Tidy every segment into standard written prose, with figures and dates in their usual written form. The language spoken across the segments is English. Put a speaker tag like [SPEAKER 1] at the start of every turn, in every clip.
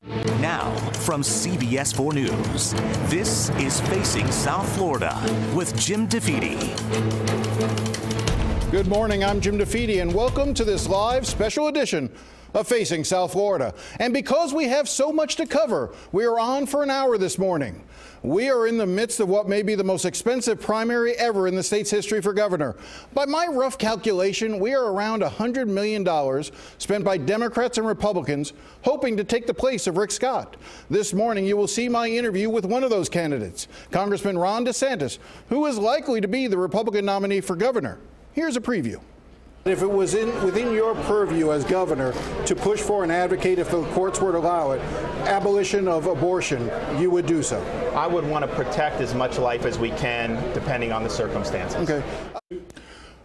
[SPEAKER 1] Now, from CBS 4 News, this is Facing South Florida with Jim DeFede.
[SPEAKER 2] Good morning, I'm Jim DeFede, and welcome to this live special edition of Facing South Florida. And because we have so much to cover, we are on for an hour this morning. We are in the midst of what may be the most expensive primary ever in the state's history for governor. By my rough calculation, we are around $100 million spent by Democrats and Republicans hoping to take the place of Rick Scott. This morning, you will see my interview with one of those candidates, Congressman Ron DeSantis, who is likely to be the Republican nominee for governor. Here's a preview. If it was within your purview as governor to push for and advocate, if the courts were to allow it, abolition of abortion, you would do so?
[SPEAKER 3] I would want to protect as much life as we can, depending on the circumstances.
[SPEAKER 2] Okay.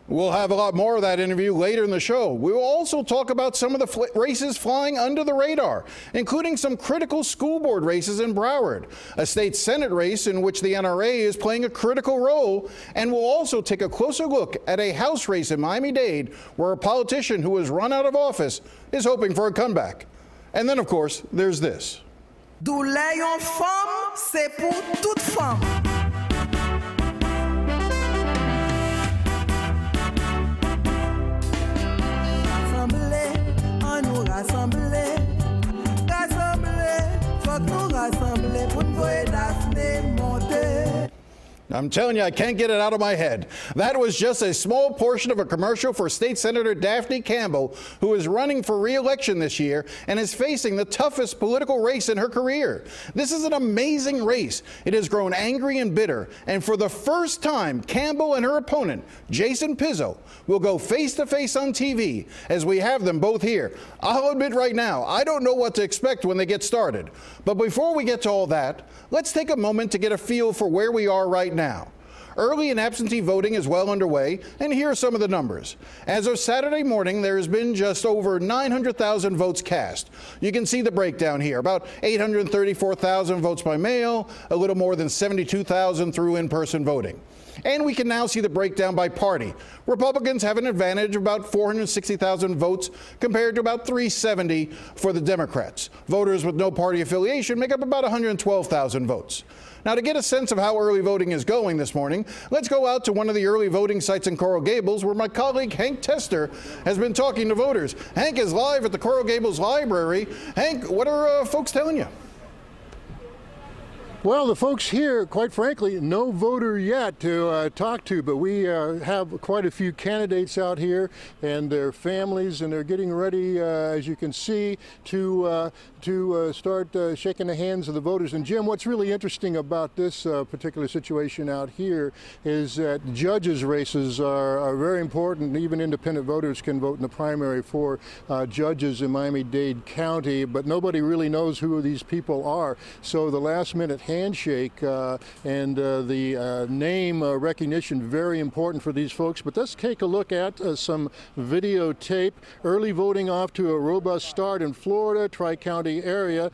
[SPEAKER 2] We'll have a lot more of that interview later in the show. We will also talk about some of the races flying under the radar, including some critical school board races in Broward, a state Senate race in which the NRA is playing a critical role, and we'll also take a closer look at a House race in Miami-Dade where a politician who was run out of office is hoping for a comeback. And then, of course, there's this.
[SPEAKER 4] Douleur yon femme, c'est pour toute femme. Rassembler, faut nous rassembler pour nous voir Daphné monter.
[SPEAKER 2] I'm telling you, I can't get it out of my head. That was just a small portion of a commercial for State Senator Daphne Campbell, who is running for re-election this year and is facing the toughest political race in her career. This is an amazing race. It has grown angry and bitter, and for the first time, Campbell and her opponent, Jason Pizzo, will go face-to-face on TV as we have them both here. I'll admit right now, I don't know what to expect when they get started. But before we get to all that, let's take a moment to get a feel for where we are right now. Early and absentee voting is well underway, and here are some of the numbers. As of Saturday morning, there has been just over 900,000 votes cast. You can see the breakdown here. About 834,000 votes by mail, a little more than 72,000 through in-person voting. And we can now see the breakdown by party. Republicans have an advantage of about 460,000 votes compared to about 370 for the Democrats. Voters with no party affiliation make up about 112,000 votes. Now, to get a sense of how early voting is going this morning, let's go out to one of the early voting sites in Coral Gables where my colleague Hank Tester has been talking to voters. Hank is live at the Coral Gables Library. Hank, what are folks telling you?
[SPEAKER 5] Well, the folks here, quite frankly, no voter yet to talk to, but we have quite a few candidates out here and their families, and they're getting ready, as you can see, to start shaking the hands of the voters. And Jim, what's really interesting about this particular situation out here is that judges' races are very important. Even independent voters can vote in the primary for judges in Miami-Dade County, but nobody really knows who these people are. So the last-minute handshake and the name recognition, very important for these folks. But let's take a look at some videotape. Early voting off to a robust start in Florida, Tri-County area.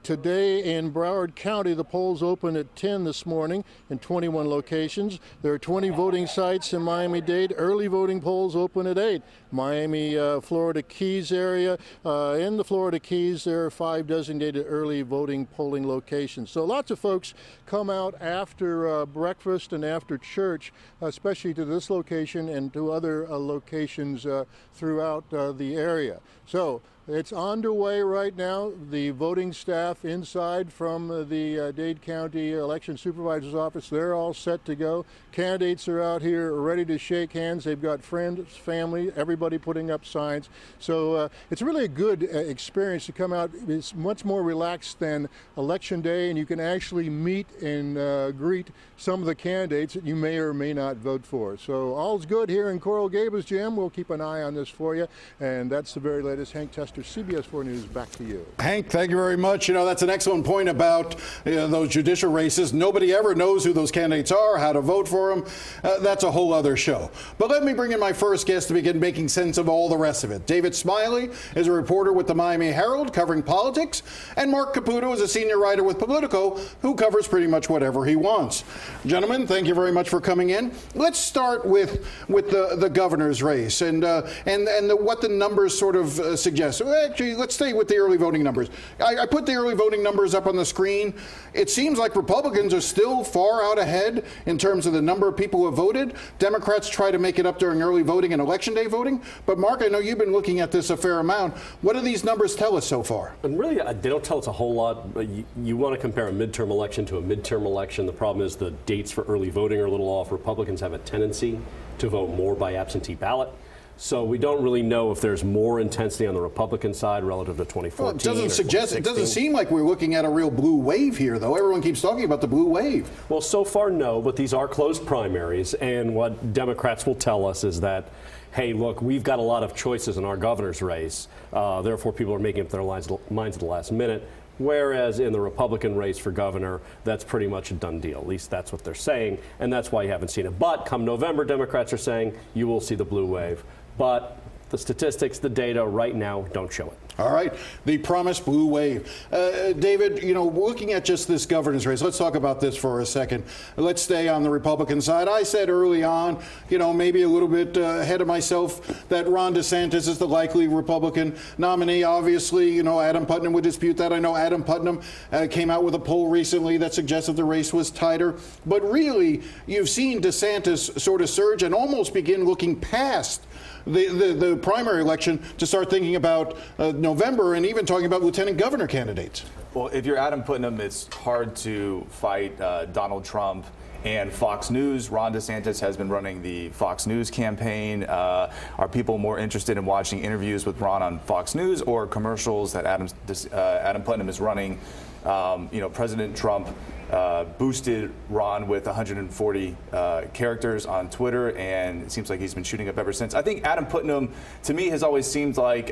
[SPEAKER 5] Today in Broward County, the polls open at 10 this morning in 21 locations. There are 20 voting sites in Miami-Dade. Early voting polls open at 8. Miami, Florida Keys area. In the Florida Keys, there are 5 designated early voting polling locations. So lots of folks come out after breakfast and after church, especially to this location and to other locations throughout the area. So it's underway right now. The voting staff inside from the Dade County Election Supervisor's Office, they're all set to go. Candidates are out here ready to shake hands. They've got friends, family, everybody putting up signs. So it's really a good experience to come out. It's much more relaxed than Election Day, and you can actually meet and greet some of the candidates that you may or may not vote for. So all's good here in Coral Gables, Jim. We'll keep an eye on this for you. And that's the very latest. Hank Tester, CBS 4 News, back to you.
[SPEAKER 2] Hank, thank you very much. You know, that's an excellent point about those judicial races. Nobody ever knows who those candidates are, how to vote for them. That's a whole other show. But let me bring in my first guest to begin making sense of all the rest of it. David Smiley is a reporter with the Miami Herald covering politics, and Mark Caputo is a senior writer with Politico who covers pretty much whatever he wants. Gentlemen, thank you very much for coming in. Let's start with the governor's race and what the numbers sort of suggest. So actually, let's stay with the early voting numbers. I put the early voting numbers up on the screen. It seems like Republicans are still far out ahead in terms of the number of people who have voted. Democrats try to make it up during early voting and election day voting. But Mark, I know you've been looking at this a fair amount. What do these numbers tell us so far?
[SPEAKER 6] And really, they don't tell us a whole lot. But you want to compare a midterm election to a midterm election. The problem is the dates for early voting are a little off. Republicans have a tendency to vote more by absentee ballot. So we don't really know if there's more intensity on the Republican side relative to 2014.
[SPEAKER 2] Well, it doesn't seem like we're looking at a real blue wave here, though. Everyone keeps talking about the blue wave.
[SPEAKER 6] Well, so far, no, but these are closed primaries. And what Democrats will tell us is that, hey, look, we've got a lot of choices in our governor's race. Therefore, people are making up their minds at the last minute. Whereas in the Republican race for governor, that's pretty much a done deal. At least that's what they're saying, and that's why you haven't seen it. But come November, Democrats are saying you will see the blue wave. But the statistics, the data right now don't show it.
[SPEAKER 2] All right, the promised blue wave. David, you know, looking at just this governor's race, let's talk about this for a second. Let's stay on the Republican side. I said early on, you know, maybe a little bit ahead of myself, that Ron DeSantis is the likely Republican nominee. Obviously, you know, Adam Putnam would dispute that. I know Adam Putnam came out with a poll recently that suggested the race was tighter. But really, you've seen DeSantis sort of surge and almost begin looking past the primary election to start thinking about November and even talking about lieutenant governor candidates.
[SPEAKER 7] Well, if you're Adam Putnam, it's hard to fight Donald Trump and Fox News. Ron DeSantis has been running the Fox News campaign. Are people more interested in watching interviews with Ron on Fox News or commercials that Adam Putnam is running? You know, President Trump boosted Ron with 140 characters on Twitter, and it seems like he's been shooting up ever since. I think Adam Putnam, to me, has always seemed like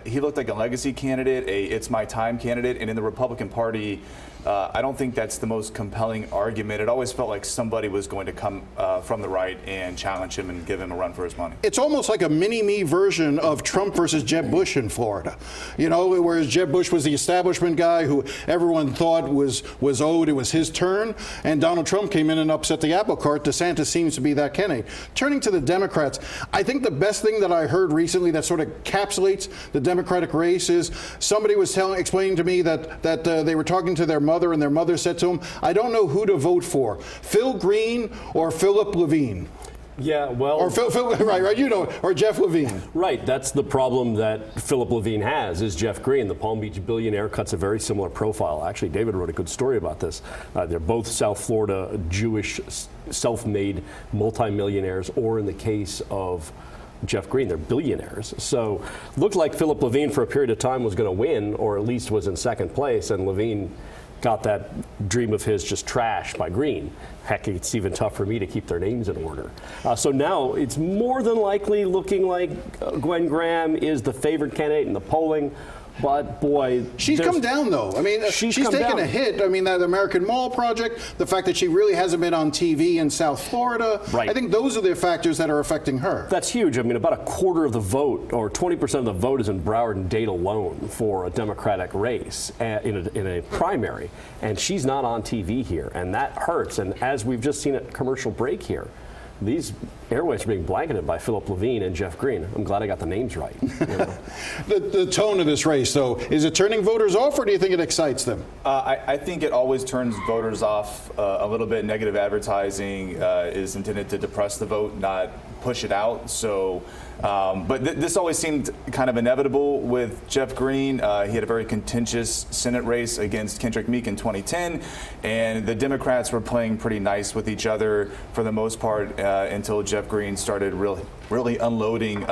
[SPEAKER 7] he looked like a legacy candidate, a it's my time candidate, and in the Republican Party, I don't think that's the most compelling argument. It always felt like somebody was going to come from the right and challenge him and give him a run for his money.
[SPEAKER 2] It's almost like a mini-me version of Trump versus Jeb Bush in Florida. You know, whereas Jeb Bush was the establishment guy who everyone thought was owed, it was his turn, and Donald Trump came in and upset the apple cart. DeSantis seems to be that candidate. Turning to the Democrats, I think the best thing that I heard recently that sort of encapsulates the Democratic race is somebody was explaining to me that they were talking to their mother, and their mother said to them, I don't know who to vote for, Phil Green or Philip Levine.
[SPEAKER 6] Yeah, well,
[SPEAKER 2] or Phil, right, you know, or Jeff Levine.
[SPEAKER 6] Right, that's the problem that Philip Levine has, is Jeff Green. The Palm Beach billionaire cuts a very similar profile. Actually, David wrote a good story about this. They're both South Florida Jewish self-made multimillionaires, or in the case of Jeff Green, they're billionaires. So looked like Philip Levine for a period of time was going to win, or at least was in second place, and Levine got that dream of his just trashed by Green. Heck, it's even tough for me to keep their names in order. So now it's more than likely looking like Gwen Graham is the favored candidate in the polling. But boy,
[SPEAKER 2] she's come down, though. I mean, she's taken a hit. I mean, that American Mall project, the fact that she really hasn't been on TV in South Florida. Right. I think those are the factors that are affecting her.
[SPEAKER 6] That's huge. I mean, about a quarter of the vote, or 20% of the vote, is in Broward and Dade alone for a Democratic race in a primary, and she's not on TV here, and that hurts. And as we've just seen at commercial break here, these airways are being blanketed by Philip Levine and Jeff Green. I'm glad I got the names right. You know?
[SPEAKER 2] The tone of this race, though, is it turning voters off, or do you think it excites them?
[SPEAKER 7] I think it always turns voters off a little bit. Negative advertising is intended to depress the vote, not push it out. So, but this always seemed kind of inevitable with Jeff Green. He had a very contentious Senate race against Kendrick Meek in 2010, and the Democrats were playing pretty nice with each other for the most part until Jeff Green started really unloading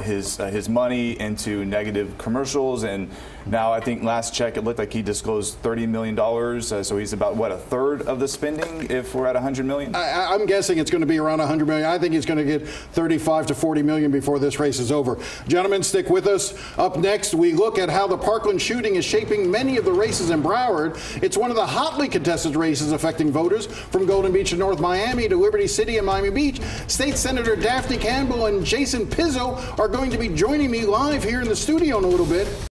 [SPEAKER 7] his money into negative commercials. And now I think last check it looked like he disclosed $30 million. So he's about, what, a third of the spending if we're at $100 million?
[SPEAKER 2] I'm guessing it's going to be around $100 million. I think he's going to get $35 to $40 million before this race is over. Gentlemen, stick with us. Up next, we look at how the Parkland shooting is shaping many of the races in Broward. It's one of the hotly contested races affecting voters from Golden Beach to North Miami to Liberty City and Miami Beach. State Senator Daphne Campbell and Jason Pizzo are going to be joining me live here in the studio in a little bit.